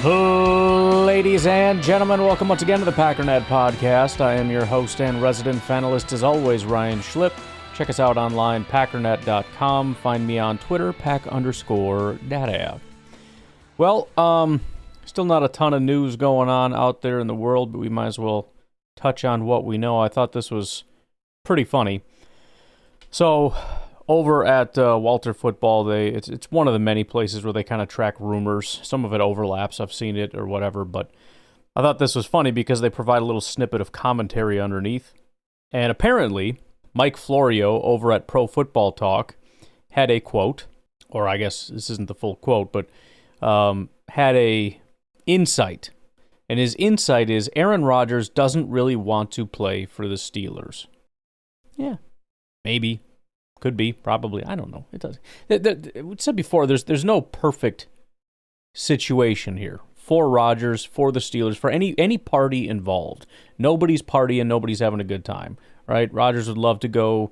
Ladies and gentlemen, welcome once again to the Packernet Podcast. I am your host and resident fanalist, as always, Ryan Schlipp. Check us out online, packernet.com. Find me on Twitter, pack_data. Well, still not a ton of news going on out there in the world, but we might as well touch on what we know. I thought this was pretty funny. So, over at Walter Football, it's one of the many places where they kind of track rumors. Some of it overlaps. I've seen it or whatever, but I thought this was funny because they provide a little snippet of commentary underneath. And apparently, Mike Florio over at Pro Football Talk had a quote, or I guess this isn't the full quote, but had a insight. And his insight is Aaron Rodgers doesn't really want to play for the Steelers. Yeah, maybe. Could be, probably. I don't know. It does. We said before, there's no perfect situation here for Rodgers, for the Steelers, for any party involved. Nobody's partying, nobody's having a good time, right? Rodgers would love to go,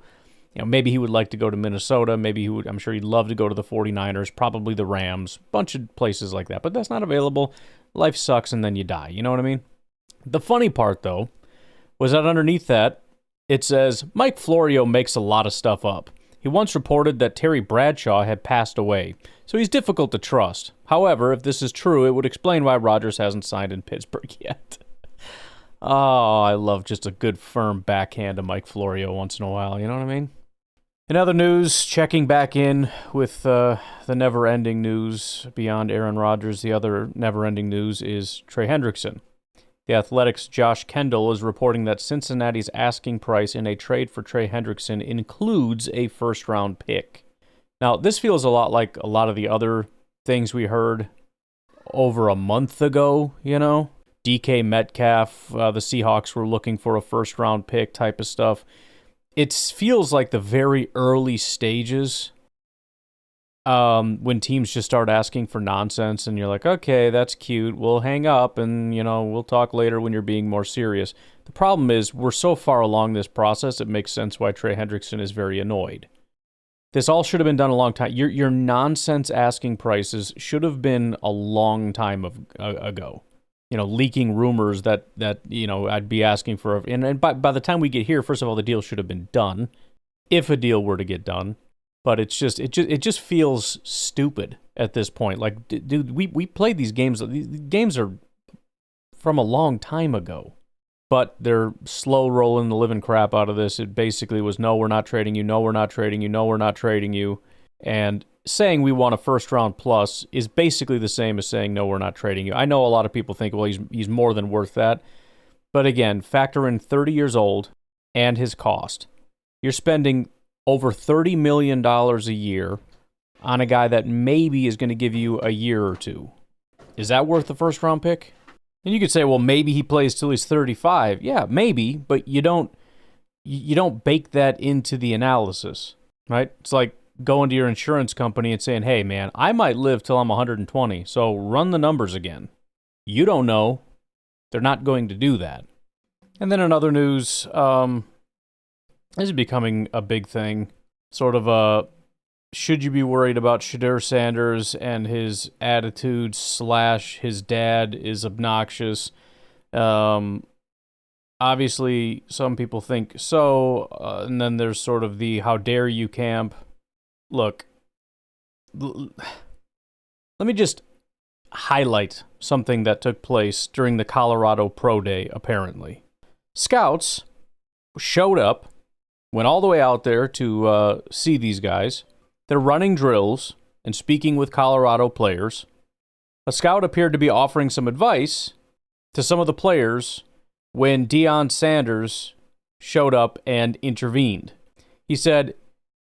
maybe he would like to go to Minnesota. Maybe I'm sure he'd love to go to the 49ers, probably the Rams, bunch of places like that. But that's not available. Life sucks and then you die. You know what I mean? The funny part, though, was that underneath that, it says, Mike Florio makes a lot of stuff up. He once reported that Terry Bradshaw had passed away, so he's difficult to trust. However, if this is true, it would explain why Rodgers hasn't signed in Pittsburgh yet. Oh, I love just a good firm backhand to Mike Florio once in a while, you know what I mean? In other news, checking back in with the never-ending news beyond Aaron Rodgers, the other never-ending news is Trey Hendrickson. The Athletic's Josh Kendall is reporting that Cincinnati's asking price in a trade for Trey Hendrickson includes a first-round pick. Now, this feels a lot like a lot of the other things we heard over a month ago, DK Metcalf, the Seahawks were looking for a first-round pick type of stuff. It feels like the very early stages when teams just start asking for nonsense and you're like, okay, that's cute, we'll hang up and, we'll talk later when you're being more serious. The problem is we're so far along this process, it makes sense why Trey Hendrickson is very annoyed. This all should have been done a long time. Your nonsense asking prices should have been a long time ago. Leaking rumors that I'd be asking for. And by the time we get here, first of all, the deal should have been done, if a deal were to get done. But it just feels stupid at this point. Like, dude, we played these games. These games are from a long time ago. But they're slow rolling the living crap out of this. It basically was, no, we're not trading you. No, we're not trading you. No, we're not trading you. And saying we want a first round plus is basically the same as saying, no, we're not trading you. I know a lot of people think, well, he's more than worth that. But again, factor in 30 years old and his cost. You're spending over $30 million a year on a guy that maybe is going to give you a year or two. Is that worth the first round pick? And you could say, well, maybe he plays till he's 35. Yeah, maybe, but you don't bake that into the analysis, right? It's like going to your insurance company and saying, hey, man, I might live till I'm 120, so run the numbers again. You don't know. They're not going to do that. And then in other news, this is becoming a big thing. Sort of should you be worried about Deion Sanders and his attitude / his dad is obnoxious? Obviously, some people think so. And then there's sort of the how dare you camp. Look, let me just highlight something that took place during the Colorado Pro Day, apparently. Scouts showed up, went all the way out there to see these guys. They're running drills and speaking with Colorado players. A scout appeared to be offering some advice to some of the players when Deion Sanders showed up and intervened. He said,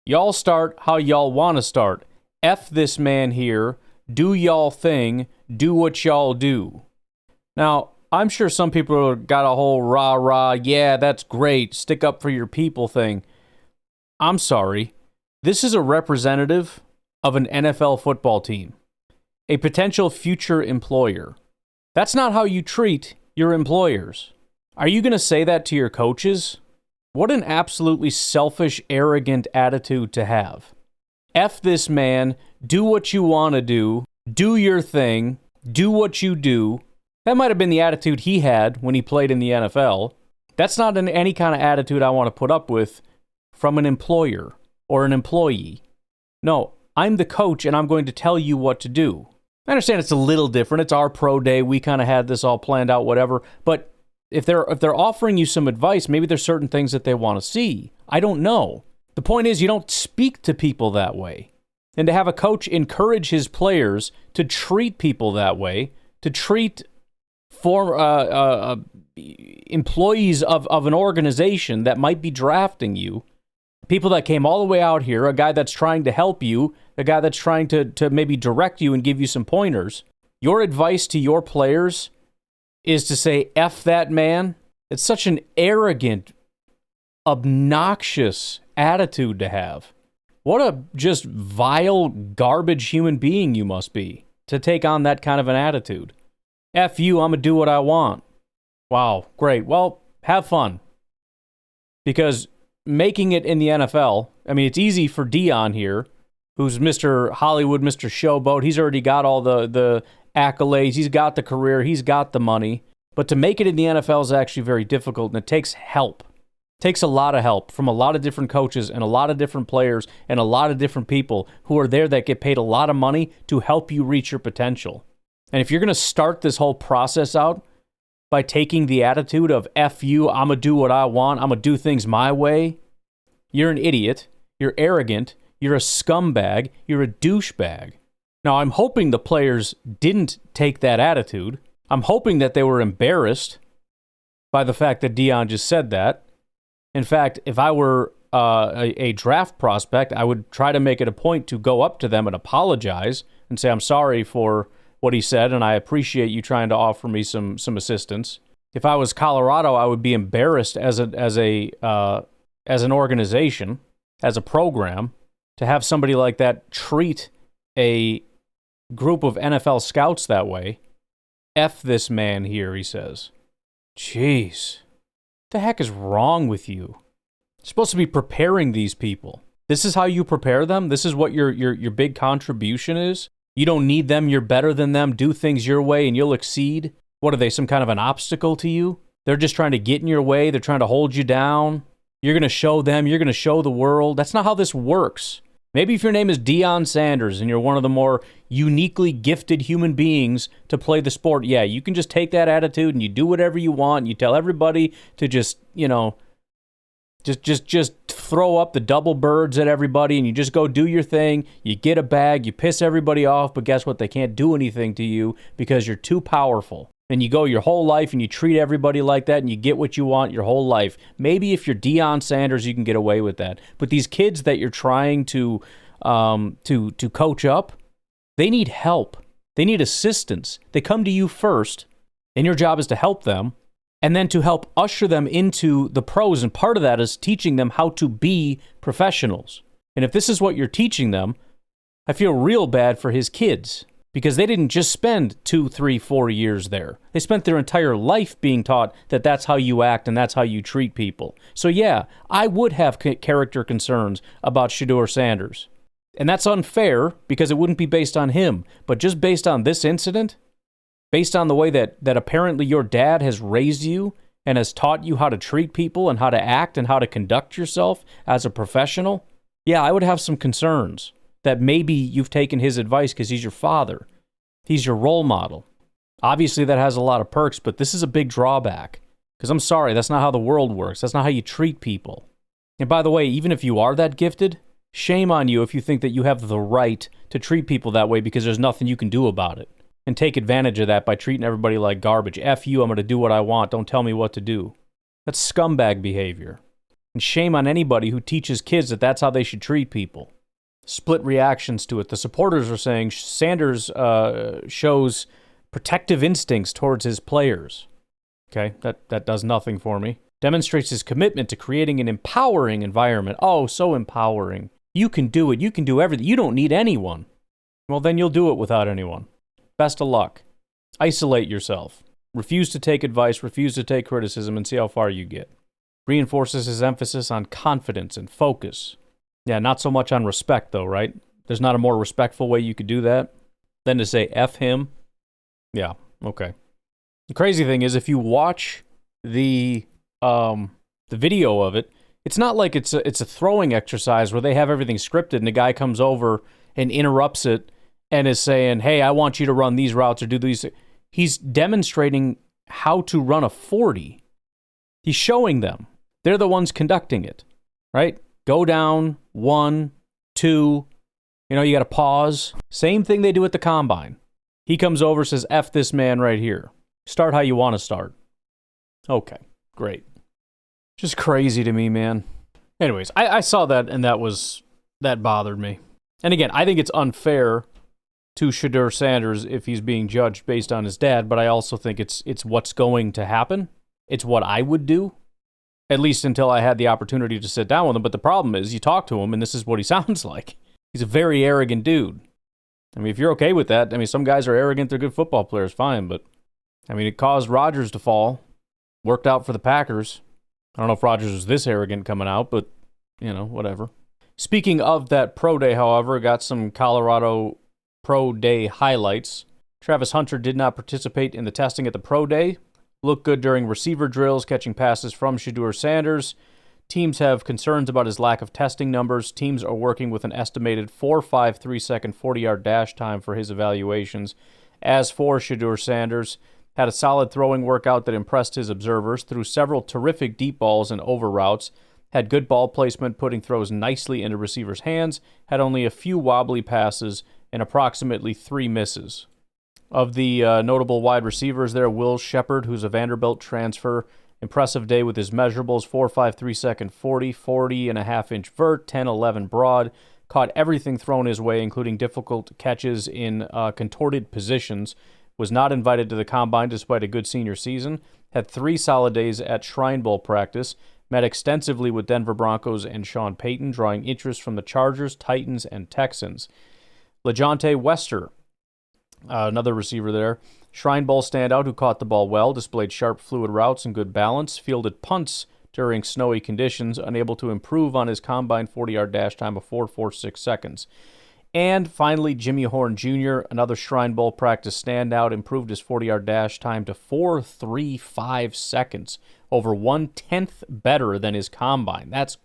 y'all start how y'all want to start. F this man here. Do y'all thing. Do what y'all do. Now, I'm sure some people got a whole rah-rah, yeah, that's great, stick up for your people thing. I'm sorry. This is a representative of an NFL football team, a potential future employer. That's not how you treat your employers. Are you going to say that to your coaches? What an absolutely selfish, arrogant attitude to have. F this man, do what you want to do your thing, do what you do. That might have been the attitude he had when he played in the NFL. That's not any kind of attitude I want to put up with from an employer or an employee. No, I'm the coach and I'm going to tell you what to do. I understand it's a little different. It's our pro day. We kind of had this all planned out, whatever. But if they're offering you some advice, maybe there's certain things that they want to see. I don't know. The point is, you don't speak to people that way. And to have a coach encourage his players to treat people that way, to treat employees of an organization that might be drafting you, people that came all the way out here, a guy that's trying to help you, a guy that's trying to maybe direct you and give you some pointers, your advice to your players is to say, F that man. It's such an arrogant, obnoxious attitude to have. What a just vile, garbage human being you must be to take on that kind of an attitude. F you, I'm going to do what I want. Wow, great. Well, have fun. Because making it in the NFL, I mean, it's easy for Deion here, who's Mr. Hollywood, Mr. Showboat. He's already got all the accolades. He's got the career. He's got the money. But to make it in the NFL is actually very difficult, and it takes help. It takes a lot of help from a lot of different coaches and a lot of different players and a lot of different people who are there that get paid a lot of money to help you reach your potential. And if you're going to start this whole process out by taking the attitude of F you, I'm going to do what I want, I'm going to do things my way, you're an idiot, you're arrogant, you're a scumbag, you're a douchebag. Now, I'm hoping the players didn't take that attitude. I'm hoping that they were embarrassed by the fact that Deion just said that. In fact, if I were a draft prospect, I would try to make it a point to go up to them and apologize and say, I'm sorry for what he said, and I appreciate you trying to offer me some assistance. If I was Colorado, I would be embarrassed as an organization, as a program, to have somebody like that treat a group of NFL scouts that way. F this man here, he says. Jeez. What the heck is wrong with you? You're supposed to be preparing these people. This is how you prepare them? This is what your big contribution is? You don't need them, you're better than them, do things your way and you'll exceed? What are they, some kind of an obstacle to you? They're just trying to get in your way, they're trying to hold you down. You're going to show them, you're going to show the world. That's not how this works. Maybe if your name is Deion Sanders and you're one of the more uniquely gifted human beings to play the sport, yeah, you can just take that attitude and you do whatever you want and you tell everybody to just, just throw up the double birds at everybody and you just go do your thing. You get a bag, you piss everybody off, but guess what? They can't do anything to you because you're too powerful. And you go your whole life and you treat everybody like that and you get what you want your whole life. Maybe if you're Deion Sanders, you can get away with that. But these kids that you're trying to coach up, they need help. They need assistance. They come to you first, and your job is to help them, and then to help usher them into the pros. And part of that is teaching them how to be professionals. And if this is what you're teaching them, I feel real bad for his kids. Because they didn't just spend 2, 3, 4 years there. They spent their entire life being taught that that's how you act and that's how you treat people. So yeah, I would have character concerns about Shedeur Sanders. And that's unfair because it wouldn't be based on him. But just based on this incident, based on the way that apparently your dad has raised you and has taught you how to treat people and how to act and how to conduct yourself as a professional, yeah, I would have some concerns. That maybe you've taken his advice because he's your father. He's your role model. Obviously, that has a lot of perks, but this is a big drawback. Because I'm sorry, that's not how the world works. That's not how you treat people. And by the way, even if you are that gifted, shame on you if you think that you have the right to treat people that way because there's nothing you can do about it. And take advantage of that by treating everybody like garbage. F you, I'm going to do what I want. Don't tell me what to do. That's scumbag behavior. And shame on anybody who teaches kids that that's how they should treat people. Split reactions to it. The supporters are saying Sanders shows protective instincts towards his players. Okay, that does nothing for me. Demonstrates his commitment to creating an empowering environment. Oh, so empowering. You can do it. You can do everything. You don't need anyone. Well, then you'll do it without anyone. Best of luck. Isolate yourself. Refuse to take advice. Refuse to take criticism and see how far you get. Reinforces his emphasis on confidence and focus. Yeah, not so much on respect, though, right? There's not a more respectful way you could do that than to say F him. Yeah, okay. The crazy thing is, if you watch the video of it, it's not like it's a throwing exercise where they have everything scripted and the guy comes over and interrupts it and is saying, hey, I want you to run these routes or do these. He's demonstrating how to run a 40. He's showing them. They're the ones conducting it, right? Go down, 1, 2, you got to pause. Same thing they do at the combine. He comes over, says, F this man right here. Start how you want to start. Okay, great. Just crazy to me, man. Anyways, I saw that, and that bothered me. And again, I think it's unfair to Shedeur Sanders if he's being judged based on his dad, but I also think it's what's going to happen. It's what I would do, at least until I had the opportunity to sit down with him. But the problem is, you talk to him, and this is what he sounds like. He's a very arrogant dude. I mean, if you're okay with that, some guys are arrogant, they're good football players, fine, but it caused Rodgers to fall. Worked out for the Packers. I don't know if Rodgers was this arrogant coming out, but, whatever. Speaking of that pro day, however, got some Colorado pro day highlights. Travis Hunter did not participate in the testing at the pro day. Looked good during receiver drills, catching passes from Shedeur Sanders. Teams have concerns about his lack of testing numbers. Teams are working with an estimated 4.53 second 40-yard dash time for his evaluations. As for Shedeur Sanders, had a solid throwing workout that impressed his observers, threw several terrific deep balls and over routes, had good ball placement, putting throws nicely into receivers' hands, had only a few wobbly passes, and approximately 3 misses. Of the notable wide receivers there, Will Shepard, who's a Vanderbilt transfer, impressive day with his measurables, 4.53 second 40, 40.5-inch vert, 10.11 broad, caught everything thrown his way, including difficult catches in contorted positions, was not invited to the combine despite a good senior season, had 3 solid days at Shrine Bowl practice, met extensively with Denver Broncos and Sean Payton, drawing interest from the Chargers, Titans, and Texans. LeJohntay Wester, another receiver there, Shrine Bowl standout who caught the ball well, displayed sharp, fluid routes and good balance, fielded punts during snowy conditions, unable to improve on his combine 40-yard dash time of 4.46 seconds. And finally, Jimmy Horn Jr., another Shrine Bowl practice standout, improved his 40-yard dash time to 4.35 seconds, over 1/10 better than his combine. That's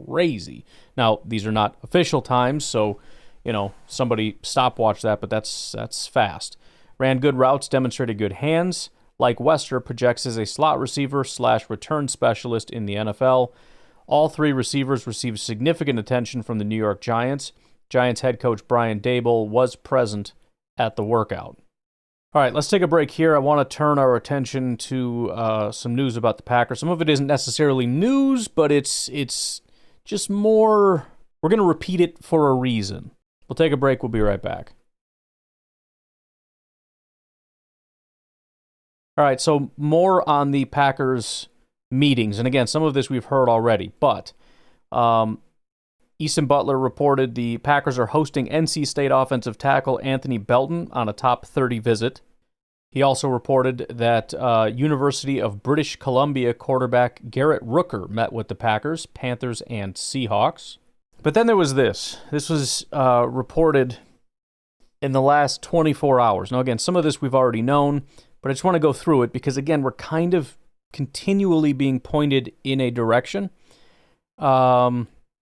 crazy. Now, these are not official times, so, somebody stopwatch that, but that's fast. Ran good routes, demonstrated good hands. Like Wester, projects as a slot receiver / return specialist in the NFL. All 3 receivers received significant attention from the New York Giants. Giants head coach Brian Daboll was present at the workout. All right, let's take a break here. I want to turn our attention to some news about the Packers. Some of it isn't necessarily news, but it's just more, we're going to repeat it for a reason. We'll take a break. We'll be right back. All right, so more on the Packers meetings. And again, some of this we've heard already, but Easton Butler reported the Packers are hosting NC State offensive tackle Anthony Belton on a top 30 visit. He also reported that University of British Columbia quarterback Garrett Rooker met with the Packers, Panthers, and Seahawks. But then there was this. This was reported in the last 24 hours. Now, again, some of this we've already known, but I just want to go through it because, again, we're kind of continually being pointed in a direction. Well,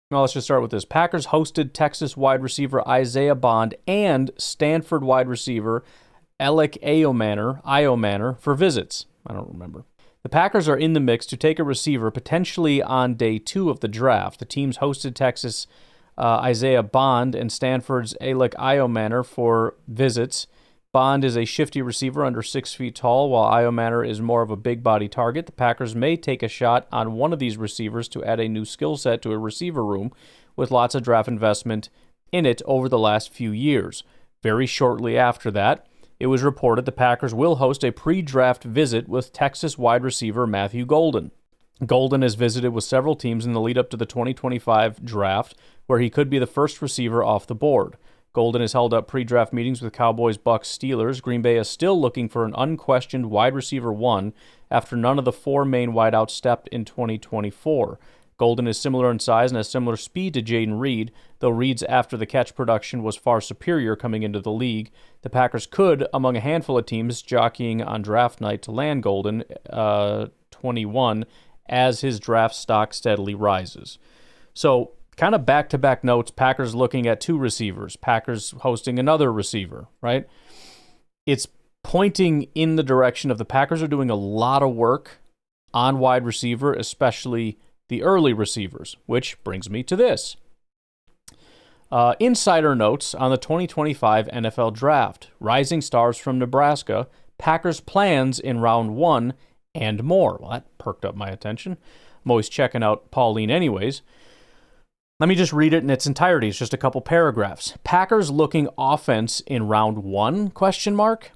let's just start with this. Packers hosted Texas wide receiver Isaiah Bond and Stanford wide receiver Alec I Bucha for visits. I don't remember. The Packers are in the mix to take a receiver potentially on day 2 of the draft. The teams hosted Texas Isaiah Bond and Stanford's Alec I Bucha for visits. Bond is a shifty receiver under 6 feet tall, while I Bucha is more of a big body target. The Packers may take a shot on one of these receivers to add a new skill set to a receiver room with lots of draft investment in it over the last few years. Very shortly after that, it was reported the Packers will host a pre-draft visit with Texas wide receiver Matthew Golden. Golden has visited with several teams in the lead-up to the 2025 draft, where he could be the first receiver off the board. Golden has held up pre-draft meetings with Cowboys, Bucks, Steelers. Green Bay is still looking for an unquestioned wide receiver 1 after none of the 4 main wideouts stepped in 2024. Golden is similar in size and has similar speed to Jaden Reed, though Reed's after-the-catch production was far superior coming into the league. The Packers could, among a handful of teams, jockeying on draft night to land Golden, 21, as his draft stock steadily rises. So, kind of back-to-back notes, Packers looking at 2 receivers, Packers hosting another receiver, right? It's pointing in the direction of the Packers are doing a lot of work on wide receiver, especially the early receivers, which brings me to this. Insider notes on the 2025 NFL Draft. Rising stars from Nebraska, Packers plans in round 1 and more. Well, that perked up my attention. I'm always checking out Pauline anyways. Let me just read it in its entirety. It's just a couple paragraphs. Packers looking offense in round 1, question mark?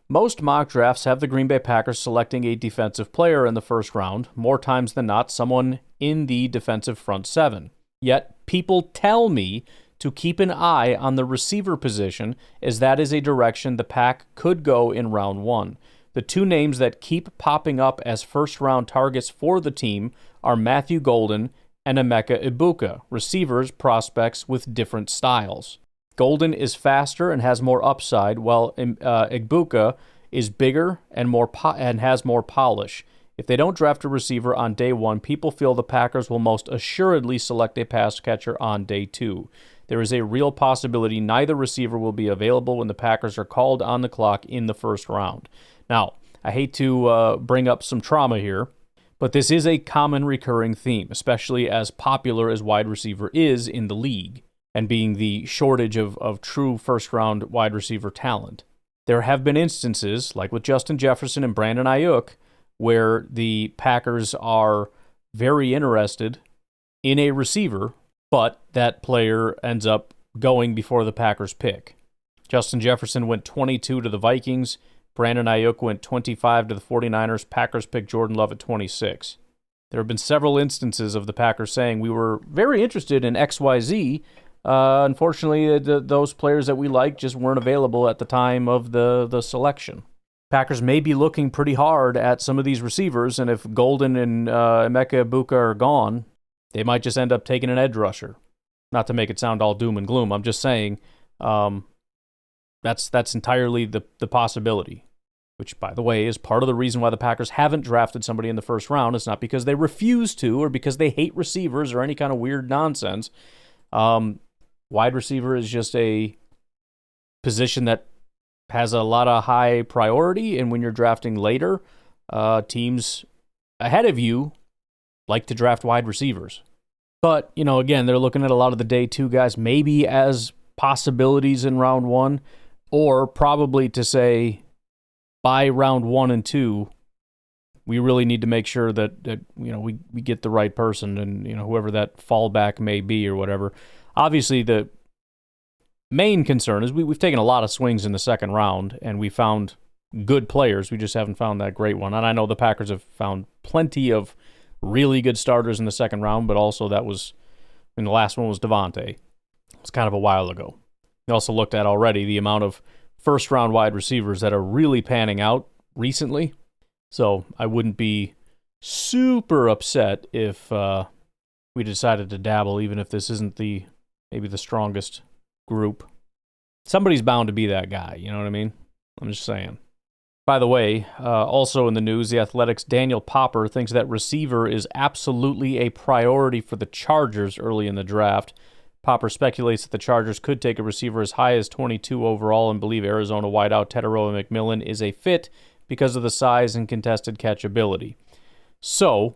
Most mock drafts have the Green Bay Packers selecting a defensive player in the first round, more times than not someone in the defensive front 7. Yet, people tell me to keep an eye on the receiver position, as that is a direction the Pack could go in round 1. The 2 names that keep popping up as first-round targets for the team are Matthew Golden and Alec I Bucha, receivers prospects with different styles. Golden is faster and has more upside, while Ibuka is bigger and and has more polish. If they don't draft a receiver on day 1, people feel the Packers will most assuredly select a pass catcher on day 2. There is a real possibility neither receiver will be available when the Packers are called on the clock in the first round. Now, I hate to bring up some trauma here, but this is a common recurring theme, especially as popular as wide receiver is in the league, and being the shortage of true first-round wide receiver talent. There have been instances, like with Justin Jefferson and Brandon Ayuk, where the Packers are very interested in a receiver, but that player ends up going before the Packers pick. Justin Jefferson went 22 to the Vikings. Brandon Ayuk went 25 to the 49ers. Packers picked Jordan Love at 26. There have been several instances of the Packers saying, we were very interested in XYZ. Unfortunately, those players that we like just weren't available at the time of the selection. Packers may be looking pretty hard at some of these receivers, and if Golden and Emeka Ibuka are gone, they might just end up taking an edge rusher. Not to make it sound all doom and gloom, I'm just saying that's entirely the possibility, which, by the way, is part of the reason why the Packers haven't drafted somebody in the first round. It's not because they refuse to or because they hate receivers or any kind of weird nonsense. Wide receiver is just a position that has a lot of high priority, and when you're drafting later, teams ahead of you like to draft wide receivers. But, again, they're looking at a lot of the day 2 guys maybe as possibilities in round 1, or probably to say by round 1 and 2, we really need to make sure that we get the right person, and whoever that fallback may be or whatever. Obviously, the main concern is we've taken a lot of swings in the second round, and we found good players. We just haven't found that great one. And I know the Packers have found plenty of really good starters in the second round, but also the last one was Devontae. It's kind of a while ago. We also looked at already the amount of first-round wide receivers that are really panning out recently. So I wouldn't be super upset if we decided to dabble, even if this isn't maybe the strongest group. Somebody's bound to be that guy, you know what I mean? I'm just saying. By the way, also in the news, The Athletic's Daniel Popper thinks that receiver is absolutely a priority for the Chargers early in the draft. Popper speculates that the Chargers could take a receiver as high as 22 overall and believe Arizona wideout Tetaroa McMillan is a fit because of the size and contested catch ability. So,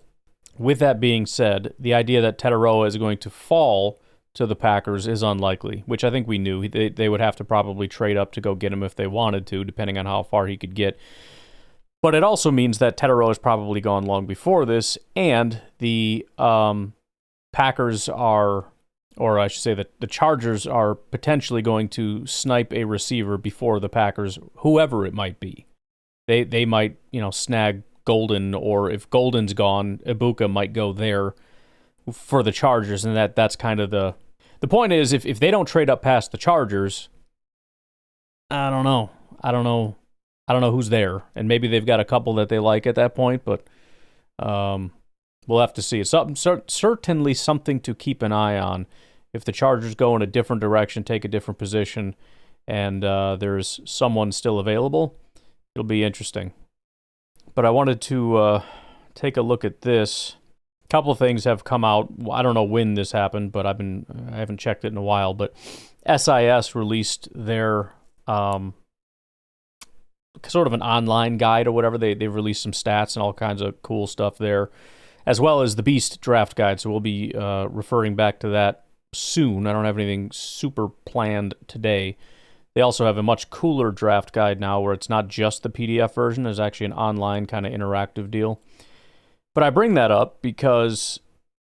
with that being said, the idea that Tetaroa is going to fall to the Packers is unlikely, which I think we knew. They would have to probably trade up to go get him if they wanted to, depending on how far he could get. But it also means that Tetaroa has probably gone long before this, and the Packers are, or I should say that the Chargers are potentially going to snipe a receiver before the Packers, whoever it might be. They might, snag Golden, or if Golden's gone, Ibuka might go there for the Chargers, and that's kind of the point is if they don't trade up past the Chargers, I don't know who's there, and maybe they've got a couple that they like at that point, but we'll have to see. It's certainly something to keep an eye on. If the Chargers go in a different direction, take a different position, and there's someone still available, it'll be interesting. But I wanted to take a look at this. A couple of things have come out. I don't know when this happened, but I haven't checked it in a while. But SIS released their sort of an online guide or whatever. They've released some stats and all kinds of cool stuff there, as well as the Beast Draft Guide. So we'll be referring back to that soon. I don't have anything super planned today. They also have a much cooler draft guide now where it's not just the PDF version. There's actually an online kind of interactive deal. But I bring that up because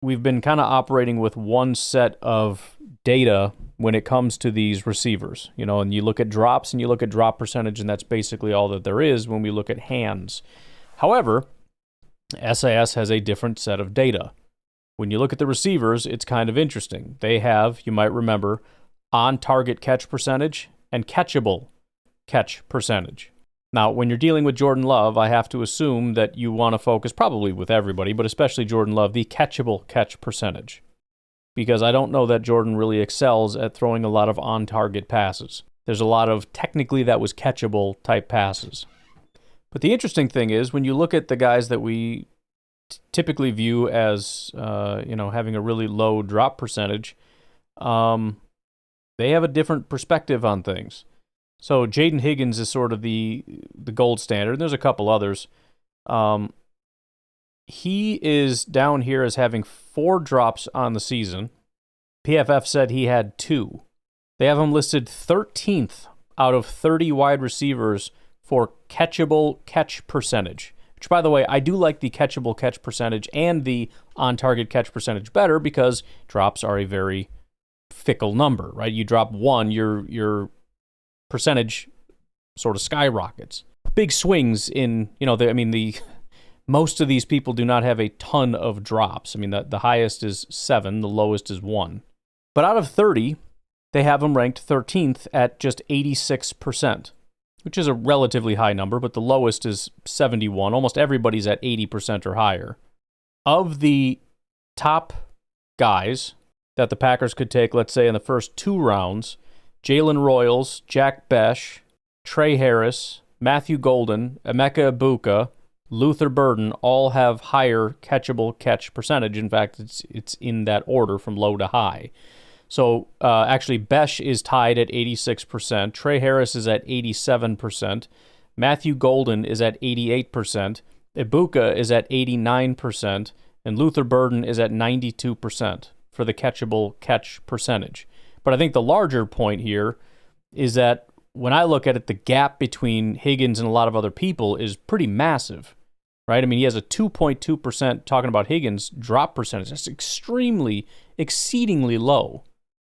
we've been kind of operating with one set of data when it comes to these receivers. You know, and you look at drops and you look at drop percentage, and that's basically all that there is when we look at hands. However, SIS has a different set of data. When you look at the receivers, it's kind of interesting. They have, you might remember, on-target catch percentage and catchable catch percentage. Now, when you're dealing with Jordan Love, I have to assume that you want to focus, probably with everybody, but especially Jordan Love, the catchable catch percentage. Because I don't know that Jordan really excels at throwing a lot of on-target passes. There's a lot of technically that was catchable type passes. But the interesting thing is, when you look at the guys that we typically view as, having a really low drop percentage, they have a different perspective on things. So Jaden Higgins is sort of the gold standard. There's a couple others. He is down here as having 4 drops on the season. PFF said he had 2. They have him listed 13th out of 30 wide receivers for catchable catch percentage. Which, by the way, I do like the catchable catch percentage and the on-target catch percentage better because drops are a very fickle number, right? You drop 1, your percentage sort of skyrockets. Big swings in, most of these people do not have a ton of drops. I mean, the highest is 7, the lowest is 1. But out of 30, they have them ranked 13th at just 86%. Which is a relatively high number, but the lowest is 71. Almost everybody's at 80% or higher. Of the top guys that the Packers could take, let's say, in the first 2 rounds, Jalen Royals, Jack Besh, Trey Harris, Matthew Golden, Emeka Ibuka, Luther Burden all have higher catchable catch percentage. In fact, it's in that order from low to high. So actually, Besh is tied at 86%. Trey Harris is at 87%. Matthew Golden is at 88%. Ibuka is at 89%. And Luther Burden is at 92% for the catchable catch percentage. But I think the larger point here is that when I look at it, the gap between Higgins and a lot of other people is pretty massive, right? I mean, he has a 2.2%, talking about Higgins, drop percentage. That's exceedingly low.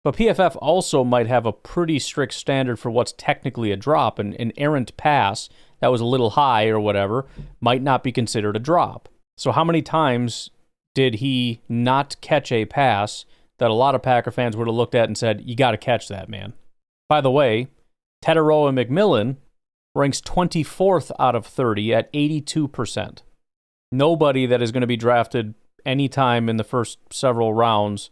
But PFF also might have a pretty strict standard for what's technically a drop. An errant pass that was a little high or whatever might not be considered a drop. So how many times did he not catch a pass that a lot of Packer fans would have looked at and said, you got to catch that, man? By the way, Teteroa McMillan ranks 24th out of 30 at 82%. Nobody that is going to be drafted anytime in the first several rounds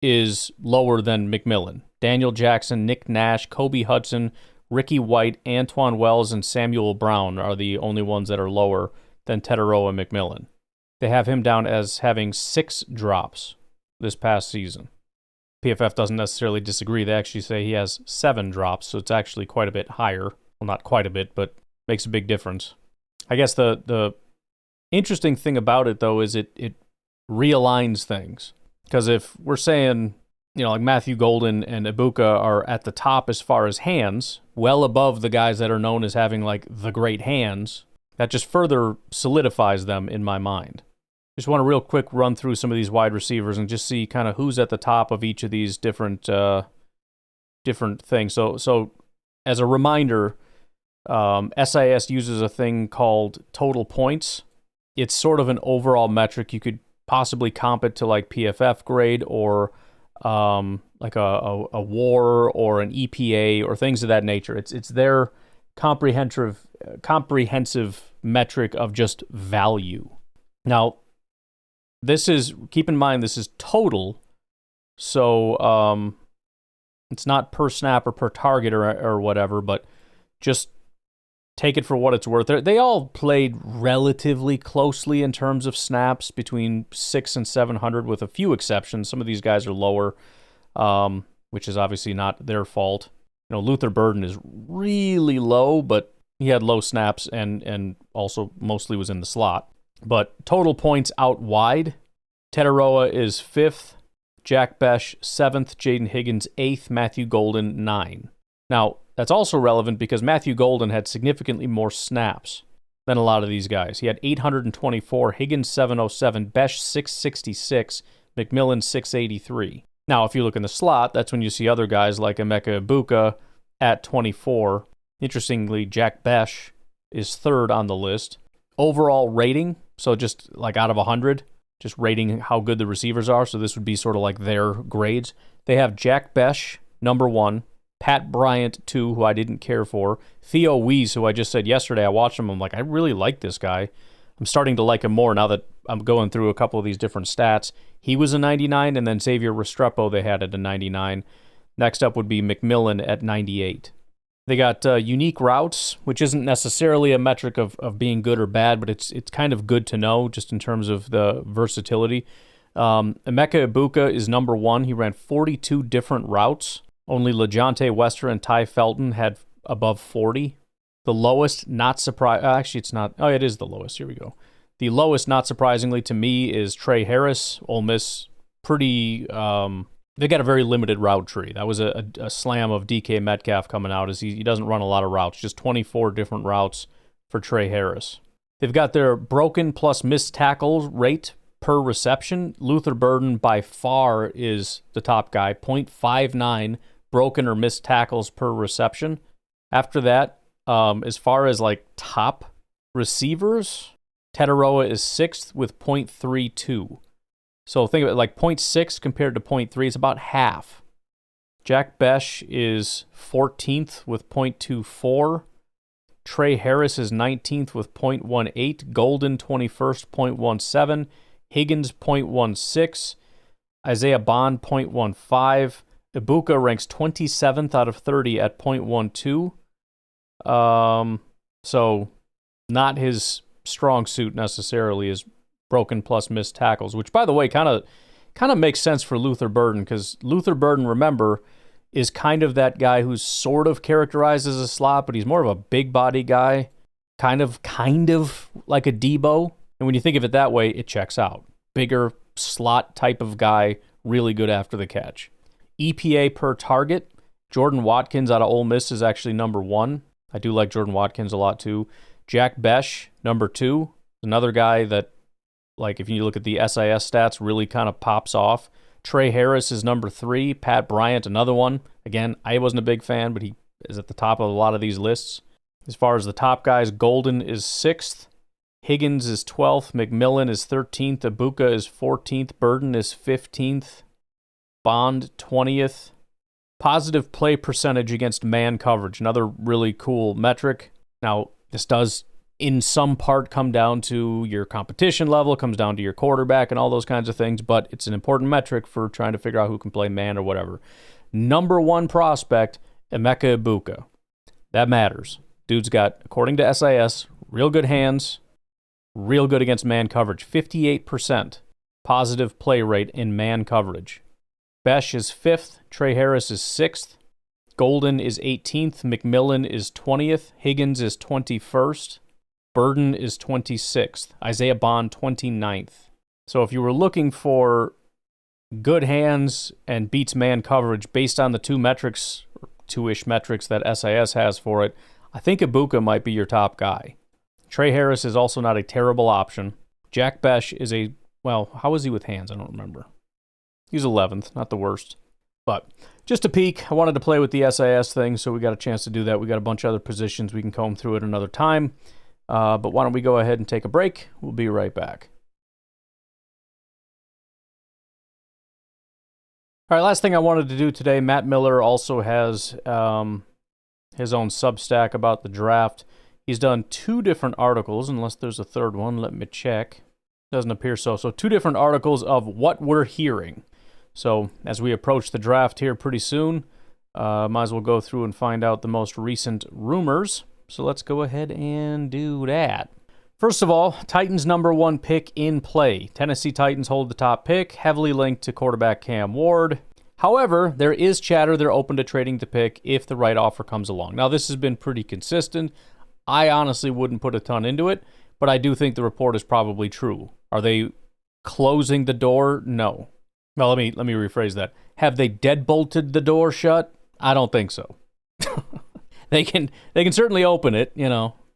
is lower than McMillan. Daniel Jackson, Nick Nash, Kobe Hudson, Ricky White, Antoine Wells, and Samuel Brown are the only ones that are lower than Teteroa McMillan. They have him down as having 6 drops this past season. PFF doesn't necessarily disagree. They actually say he has 7 drops, so it's actually quite a bit higher. Well, not quite a bit, but makes a big difference. I guess the interesting thing about it, though, is it realigns things. Because if we're saying, like Matthew Golden and Ibuka are at the top as far as hands, well above the guys that are known as having like the great hands, that just further solidifies them in my mind. Just want to real quick run through some of these wide receivers and just see kind of who's at the top of each of these different things. So as a reminder, SIS uses a thing called total points. It's sort of an overall metric. You could possibly comp it to like PFF grade or like a WAR or an EPA or things of that nature. It's their comprehensive metric of just value. Now, this is, keep in mind, this is total. So it's not per snap or per target or whatever, but just take it for what it's worth. They all played relatively closely in terms of snaps, between 600 and 700 with a few exceptions. Some of these guys are lower, which is obviously not their fault. Luther Burden is really low, but he had low snaps and also mostly was in the slot. But total points out wide, Tetaroa is 5th, Jack Besh 7th, Jaden Higgins 8th, Matthew Golden 9. Now, that's also relevant because Matthew Golden had significantly more snaps than a lot of these guys. He had 824, Higgins 707, Besh 666, McMillan 683. Now, if you look in the slot, that's when you see other guys like Alec I Bucha at 24. Interestingly, Jack Besh is 3rd on the list. Overall rating, so just like out of 100, just rating how good the receivers are, so this would be sort of like their grades. They have Jack Besh, number 1, Pat Bryant, 2, who I didn't care for, Theo Wease, who I just said yesterday, I watched him, I'm like, I really like this guy. I'm starting to like him more now that I'm going through a couple of these different stats. He was a 99, and then Xavier Restrepo they had at a 99. Next up would be McMillan at 98. They got unique routes, which isn't necessarily a metric of being good or bad, but it's kind of good to know just in terms of the versatility. Alec I Bucha is number 1. He ran 42 different routes. Only LeJontay Wester and Ty Felton had above 40. The lowest, not surprised. Actually, it's not. Oh, it is the lowest. Here we go. The lowest, not surprisingly to me, is Trey Harris. Ole Miss, pretty. They got a very limited route tree. That was a slam of DK Metcalf coming out, as he doesn't run a lot of routes. Just 24 different routes for Trey Harris. They've got their broken plus missed tackles rate per reception. Luther Burden by far is the top guy. 0.59 broken or missed tackles per reception. After that, as far as like top receivers, Tetaroa is 6th with 0.32. So think of it like 0.6 compared to 0.3. It's about half. Jack Besh is 14th with 0.24. Trey Harris is 19th with 0.18. Golden 21st, 0.17. Higgins 0.16. Isaiah Bond 0.15. Ibuka ranks 27th out of 30 at 0.12. So not his strong suit necessarily is broken plus missed tackles, which, by the way, kind of makes sense for Luther Burden, because Luther Burden, remember, is kind of that guy who's sort of characterized as a slot, but he's more of a big body guy, kind of like a Debo. And when you think of it that way, it checks out. Bigger slot type of guy, really good after the catch. EPA per target, Jordan Watkins out of Ole Miss is actually number 1. I do like Jordan Watkins a lot too. Jack Besh, number 2, another guy that, like, if you look at the SIS stats, really kind of pops off. Trey Harris is number 3. Pat Bryant, another one. Again, I wasn't a big fan, but he is at the top of a lot of these lists. As far as the top guys, Golden is 6th. Higgins is 12th. McMillan is 13th. Ibuka is 14th. Burden is 15th. Bond, 20th. Positive play percentage against man coverage, another really cool metric. Now, this does in some part come down to your competition level, comes down to your quarterback and all those kinds of things, but it's an important metric for trying to figure out who can play man or whatever. Number 1 prospect, Alec I Bucha. That matters. Dude's got, according to SIS, real good hands, real good against man coverage. 58% positive play rate in man coverage. Besh is 5th. Trey Harris is 6th. Golden is 18th. McMillan is 20th. Higgins is 21st. Burden is 26th. Isaiah Bond, 29th. So if you were looking for good hands and beats man coverage based on the two metrics, or two-ish metrics that SIS has for it, I think Ibuka might be your top guy. Trey Harris is also not a terrible option. Jack Besh is how is he with hands? I don't remember. He's 11th, not the worst. But just a peek. I wanted to play with the SIS thing, so we got a chance to do that. We got a bunch of other positions. We can comb through it another time. But why don't we go ahead and take a break? We'll be right back. All right, last thing I wanted to do today, Matt Miller also has his own Substack about the draft. He's done 2 different articles, unless there's a third one. Let me check. Doesn't appear so. So 2 different articles of what we're hearing. So as we approach the draft here pretty soon, might as well go through and find out the most recent rumors. So let's go ahead and do that. First of all, Titans' number 1 pick in play. Tennessee Titans hold the top pick, heavily linked to quarterback Cam Ward. However, there is chatter they're open to trading the pick if the right offer comes along. Now, this has been pretty consistent. I honestly wouldn't put a ton into it, but I do think the report is probably true. Are they closing the door? No. Well, let me rephrase that. Have they deadbolted the door shut? I don't think so. They can certainly open it,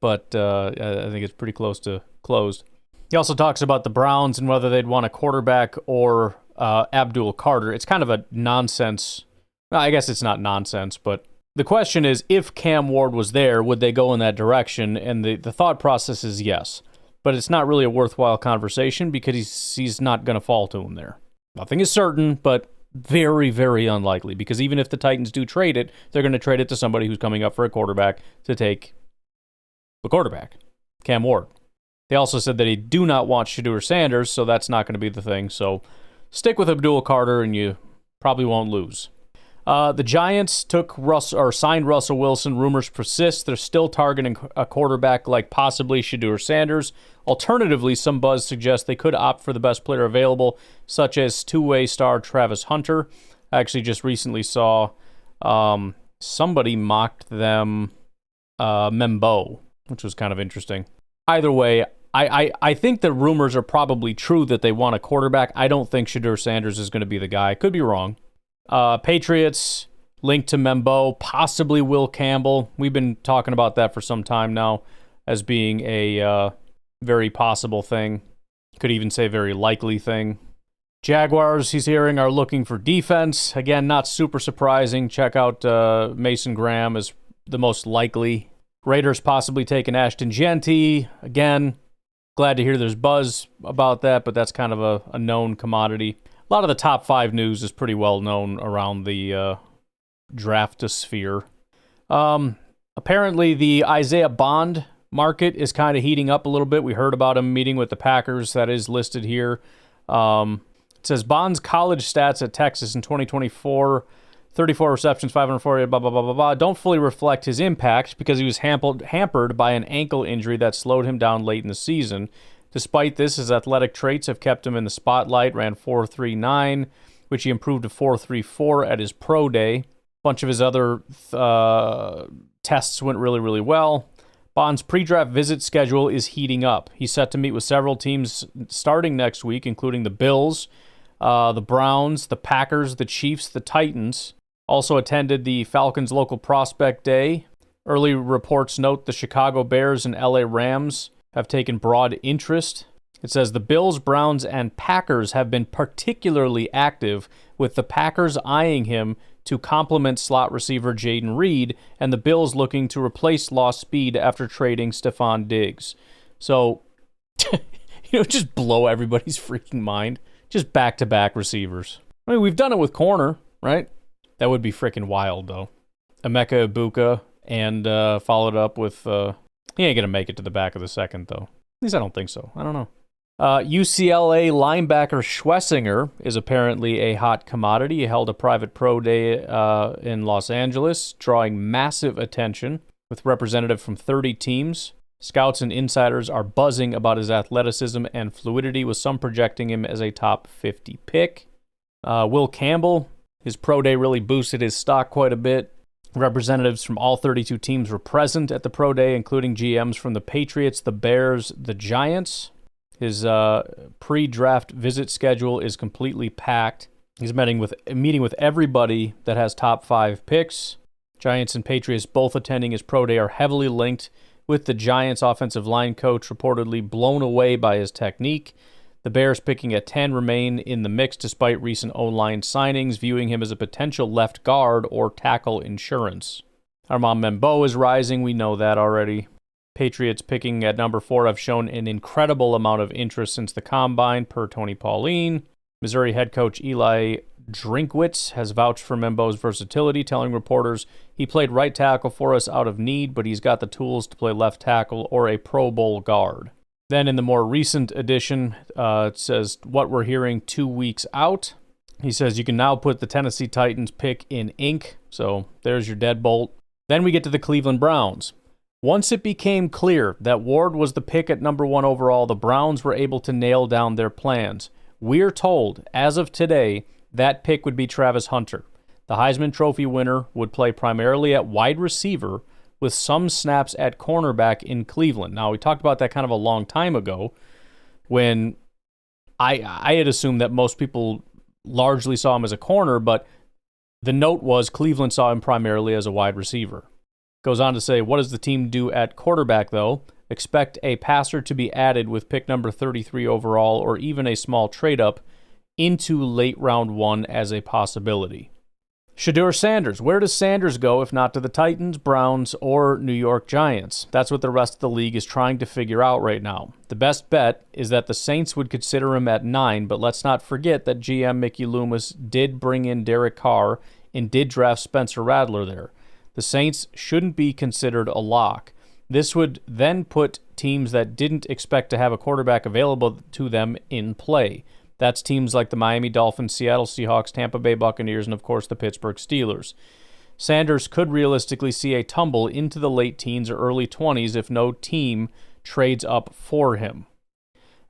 but I think it's pretty close to closed. He also talks about the Browns and whether they'd want a quarterback or Abdul Carter. It's kind of a nonsense. Well, I guess it's not nonsense, but the question is, if Cam Ward was there, would they go in that direction? And the thought process is yes. But it's not really a worthwhile conversation because he's not going to fall to him there. Nothing is certain, but very, very unlikely. Because even if the Titans do trade it, they're going to trade it to somebody who's coming up for a quarterback to take the quarterback, Cam Ward. They also said that he do not want Deion Sanders, so that's not going to be the thing. So stick with Abdul Carter, and you probably won't lose. The Giants signed Russell Wilson. Rumors persist. They're still targeting a quarterback like possibly Deion Sanders. Alternatively, some buzz suggests they could opt for the best player available, such as two-way star Travis Hunter. I actually just recently saw somebody mocked them Membo, which was kind of interesting. Either way, I think the rumors are probably true that they want a quarterback. I don't think Deion Sanders is going to be the guy. Could be wrong. Patriots linked to Membo, possibly Will Campbell. We've been talking about that for some time now as being a very possible thing. Could even say very likely thing. Jaguars, he's hearing, are looking for defense. Again, not super surprising. Check out Mason Graham as the most likely. Raiders possibly taking Ashton Genty. Again, glad to hear there's buzz about that, but that's kind of a known commodity. A lot of the top 5 news is pretty well known around the draftosphere. Apparently, the Isaiah Bond market is kind of heating up a little bit. We heard about him meeting with the Packers. That is listed here. It says Bond's college stats at Texas in 2024, 34 receptions, 540, blah, blah, blah, blah, blah, don't fully reflect his impact because he was hampered by an ankle injury that slowed him down late in the season. Despite this, his athletic traits have kept him in the spotlight, ran 4.39, which he improved to 4.34 at his pro day. A bunch of his other tests went really, really well. Bond's pre-draft visit schedule is heating up. He's set to meet with several teams starting next week, including the Bills, the Browns, the Packers, the Chiefs, the Titans. Also attended the Falcons' local prospect day. Early reports note the Chicago Bears and LA Rams have taken broad interest. It says the Bills, Browns, and Packers have been particularly active, with the Packers eyeing him to complement slot receiver Jaden Reed, and the Bills looking to replace lost speed after trading Stephon Diggs. So, just blow everybody's freaking mind. Just back-to-back receivers. I mean, we've done it with corner, right? That would be freaking wild, though. Emeka Ibuka, and followed up with... he ain't going to make it to the back of the second, though. At least I don't think so. I don't know. UCLA linebacker Schlesinger is apparently a hot commodity. He held a private pro day in Los Angeles, drawing massive attention with representatives from 30 teams. Scouts and insiders are buzzing about his athleticism and fluidity, with some projecting him as a top 50 pick. Will Campbell, his pro day really boosted his stock quite a bit. Representatives from all 32 teams were present at the pro day, including GMs from the Patriots, the Bears, the Giants. His pre-draft visit schedule is completely packed. He's meeting with everybody that has top 5 picks. Giants and Patriots both attending his pro day are heavily linked, with the Giants' offensive line coach reportedly blown away by his technique. The Bears picking at 10 remain in the mix despite recent O-line signings, viewing him as a potential left guard or tackle insurance. Armand Membo is rising, we know that already. Patriots picking at number 4 have shown an incredible amount of interest since the Combine, per Tony Pauline. Missouri head coach Eli Drinkwitz has vouched for Membo's versatility, telling reporters, he played right tackle for us out of need, but he's got the tools to play left tackle or a Pro Bowl guard. Then in the more recent edition, it says what we're hearing 2 weeks out. He says you can now put the Tennessee Titans pick in ink. So there's your deadbolt. Then we get to the Cleveland Browns. Once it became clear that Ward was the pick at number 1 overall, the Browns were able to nail down their plans. We're told, as of today, that pick would be Travis Hunter. The Heisman Trophy winner would play primarily at wide receiver with some snaps at cornerback in Cleveland. Now, we talked about that kind of a long time ago when I had assumed that most people largely saw him as a corner, but the note was Cleveland saw him primarily as a wide receiver. Goes on to say, what does the team do at quarterback, though? Expect a passer to be added with pick number 33 overall or even a small trade-up into late round 1 as a possibility. Shedeur Sanders. Where does Sanders go if not to the Titans, Browns, or New York Giants? That's what the rest of the league is trying to figure out right now. The best bet is that the Saints would consider him at 9, but let's not forget that GM Mickey Loomis did bring in Derek Carr and did draft Spencer Rattler there. The Saints shouldn't be considered a lock. This would then put teams that didn't expect to have a quarterback available to them in play. That's teams like the Miami Dolphins, Seattle Seahawks, Tampa Bay Buccaneers, and of course the Pittsburgh Steelers. Sanders could realistically see a tumble into the late teens or early 20s if no team trades up for him.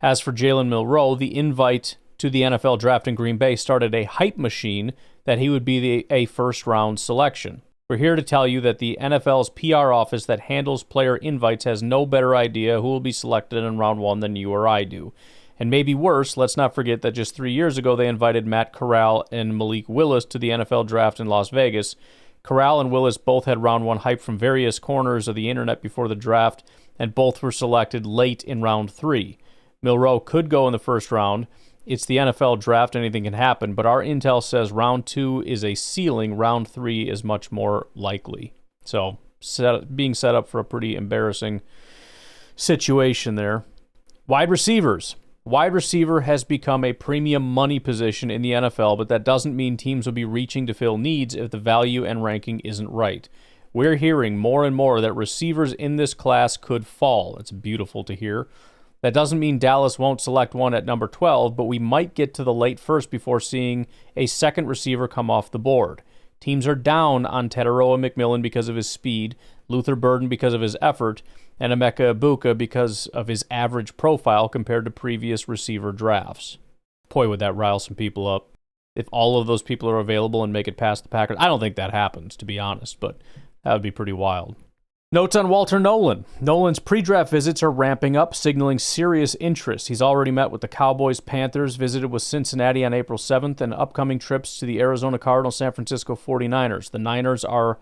As for Jalen Milroe, the invite to the NFL draft in Green Bay started a hype machine that he would be a first-round selection. We're here to tell you that the NFL's PR office that handles player invites has no better idea who will be selected in round 1 than you or I do. And maybe worse, let's not forget that just 3 years ago they invited Matt Corral and Malik Willis to the NFL draft in Las Vegas. Corral and Willis both had round 1 hype from various corners of the internet before the draft, and both were selected late in round 3. Milroe could go in the first round. It's the NFL draft, anything can happen, but our intel says round 2 is a ceiling, round 3 is much more likely. So, being set up for a pretty embarrassing situation there. Wide receivers. Wide receiver has become a premium money position in the NFL, but that doesn't mean teams will be reaching to fill needs if the value and ranking isn't right. We're hearing more and more that receivers in this class could fall. It's beautiful to hear. That doesn't mean Dallas won't select one at number 12, but we might get to the late first before seeing a second receiver come off the board. Teams are down on Teteroa McMillan because of his speed, Luther Burden because of his effort, and Emeka Ibuka because of his average profile compared to previous receiver drafts. Boy, would that rile some people up. If all of those people are available and make it past the Packers. I don't think that happens, to be honest, but that would be pretty wild. Notes on Walter Nolan. Nolan's pre-draft visits are ramping up, signaling serious interest. He's already met with the Cowboys, Panthers, visited with Cincinnati on April 7th, and upcoming trips to the Arizona Cardinals, San Francisco 49ers. The Niners are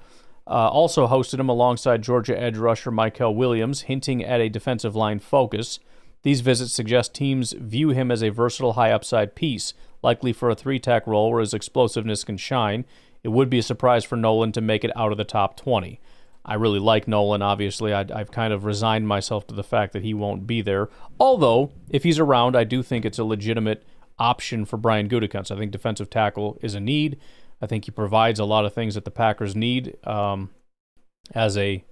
also hosted him alongside Georgia edge rusher Michael Williams, hinting at a defensive line focus. These visits suggest teams view him as a versatile high-upside piece, likely for a 3-tech role where his explosiveness can shine. It would be a surprise for Nolan to make it out of the top 20. I really like Nolan, obviously. I've kind of resigned myself to the fact that he won't be there. Although, if he's around, I do think it's a legitimate option for Brian Gutekunst. I think defensive tackle is a need. I think he provides a lot of things that the Packers need as a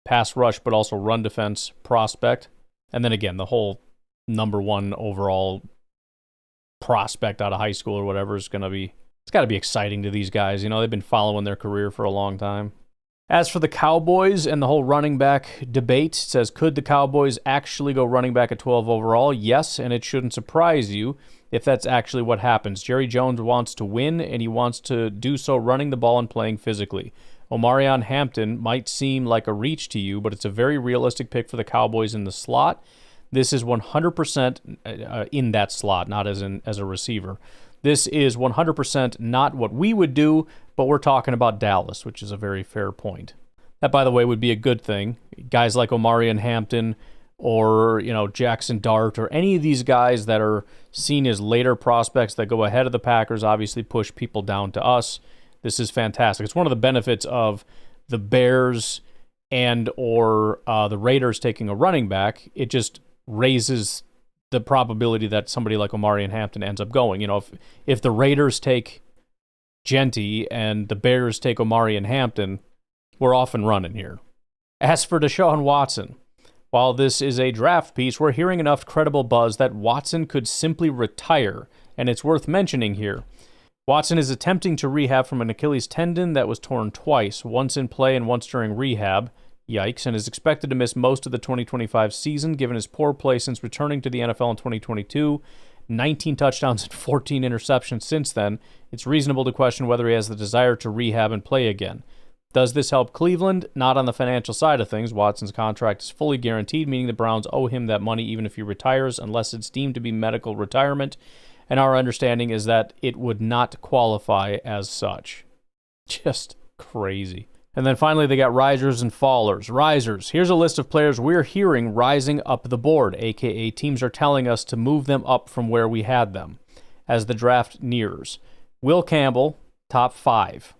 pass rush, but also run defense prospect. And then again, the whole number 1 overall prospect out of high school or whatever is going to be, it's got to be exciting to these guys. You know, they've been following their career for a long time. As for the Cowboys and the whole running back debate, it says, could the Cowboys actually go running back at 12 overall? Yes, and it shouldn't surprise you if that's actually what happens. Jerry Jones wants to win, and he wants to do so running the ball and playing physically. Omarion Hampton might seem like a reach to you, but it's a very realistic pick for the Cowboys in the slot. This is 100% in that slot, not as a receiver. This is 100% not what we would do, but we're talking about Dallas, which is a very fair point. That, by the way, would be a good thing. Guys like Omarion Hampton or, Jackson Dart or any of these guys that are seen as later prospects that go ahead of the Packers obviously push people down to us. This is fantastic. It's one of the benefits of the Bears and or the Raiders taking a running back. It just raises the probability that somebody like Omarion Hampton ends up going. If the Raiders take Genty and the Bears take Omarion Hampton, we're off and running here. As for Deshaun Watson, While this is a draft piece, we're hearing enough credible buzz that Watson could simply retire, and it's worth mentioning here. Watson is attempting to rehab from an Achilles tendon that was torn twice, once in play and once during rehab. Yikes, and is expected to miss most of the 2025 season given his poor play since returning to the NFL in 2022. 19 touchdowns and 14 interceptions since then. It's reasonable to question whether he has the desire to rehab and play again. Does this help Cleveland? Not on the financial side of things. Watson's contract is fully guaranteed, meaning the Browns owe him that money even if he retires, unless it's deemed to be medical retirement. And our understanding is that it would not qualify as such. Just crazy. And then finally, they got risers and fallers. Risers. Here's a list of players we're hearing rising up the board, a.k.a. teams are telling us to move them up from where we had them as the draft nears. Will Campbell, top 5.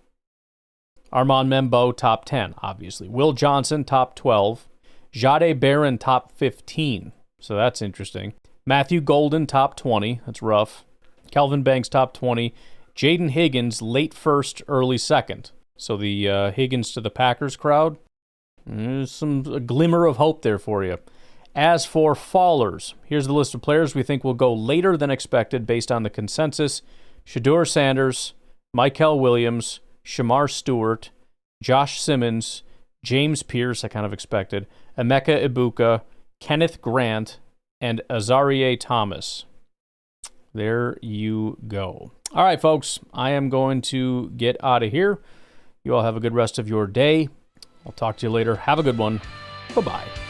Armand Membo, top 10, obviously. Will Johnson, top 12. Jahdae Barron, top 15. So that's interesting. Matthew Golden, top 20. That's rough. Kelvin Banks, top 20. Jaden Higgins, late first, early second. So the Higgins to the Packers crowd, there's a glimmer of hope there for you. As for fallers, here's the list of players we think will go later than expected based on the consensus. Shedeur Sanders, Mykel Williams, Shamar Stewart, Josh Simmons, James Pierce, I kind of expected, Emeka Ibuka, Kenneth Grant, and Azareye'h Thomas. There you go. All right, folks, I am going to get out of here. You all have a good rest of your day. I'll talk to you later. Have a good one. Bye-bye.